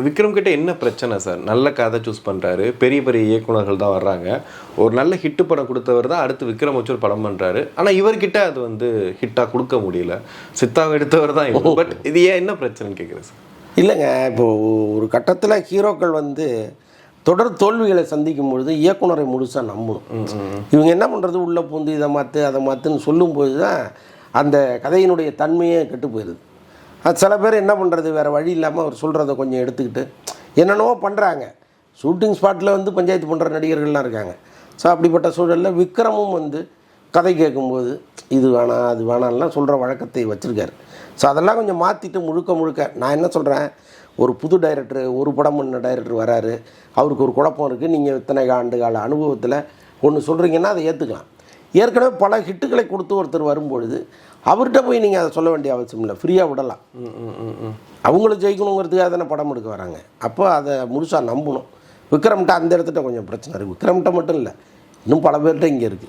விக்ரம் கிட்ட என்ன பிரச்சனை சார்? நல்ல கதை சூஸ் பண்ணுறாரு, பெரிய பெரிய இயக்குனர்கள் தான் வர்றாங்க, ஒரு நல்ல ஹிட்டு படம் கொடுத்தவர் தான் அடுத்து விக்ரம் வச்சு ஒரு படம் பண்ணுறாரு. ஆனால் இவர்கிட்ட அது வந்து ஹிட்டாக கொடுக்க முடியல. சித்தாவை எடுத்தவர் தான் இவர். பட் இது ஏன் என்ன பிரச்சனைன்னு கேட்குறேன் சார். இல்லைங்க, இப்போது ஒரு கட்டத்தில் ஹீரோக்கள் வந்து தொடர் தோல்விகளை சந்திக்கும் பொழுது இயக்குனரை முழுசாக நம்பணும். இவங்க என்ன பண்ணுறது, உள்ளே பூந்து இதை மாற்று அதை மாற்றுன்னு சொல்லும்போது தான் அந்த கதையினுடைய தன்மையே கெட்டு போயிடுது. அது சில பேர் என்ன பண்ணுறது, வேறு வழி இல்லாமல் அவர் சொல்கிறத கொஞ்சம் எடுத்துக்கிட்டு என்னென்னவோ பண்ணுறாங்க. ஷூட்டிங் ஸ்பாட்டில் வந்து பஞ்சாயத்து பண்ணுற நடிகர்கள்லாம் இருக்காங்க. ஸோ அப்படிப்பட்ட சூழலில் விக்ரமும் வந்து கதை கேட்கும்போது இது வேணாம் அது வேணாம்லாம் சொல்கிற வழக்கத்தை வச்சுருக்காரு. ஸோ அதெல்லாம் கொஞ்சம் மாற்றிட்டு முழுக்க நான் என்ன சொல்கிறேன், ஒரு புது டைரக்டர், ஒரு படம் பண்ண டைரக்டர் வராரு, அவருக்கு ஒரு குழப்பம் இருக்குது. நீங்கள் இத்தனை ஆண்டு கால அனுபவத்தில் ஒன்று சொல்கிறீங்கன்னா அதை ஏற்றுக்கலாம். ஏற்கனவே பல ஹிட்டுகளை கொடுத்து ஒருத்தர் வரும்பொழுது அவர்கிட்ட போய் நீங்கள் அதை சொல்ல வேண்டிய அவசியம் இல்லை, ஃப்ரீயாக விடலாம். அவங்களும் ஜெயிக்கணுங்கிறதுக்காக தானே படம் எடுக்க வராங்க. அப்போ அதை முழுசாக நம்பணும். விக்ரம்கிட்ட அந்த இடத்துல கொஞ்சம் பிரச்சனை இருக்குது. விக்ரம்கிட்ட மட்டும் இல்லை, இன்னும் பல பேர்கிட்ட இங்கே இருக்குது.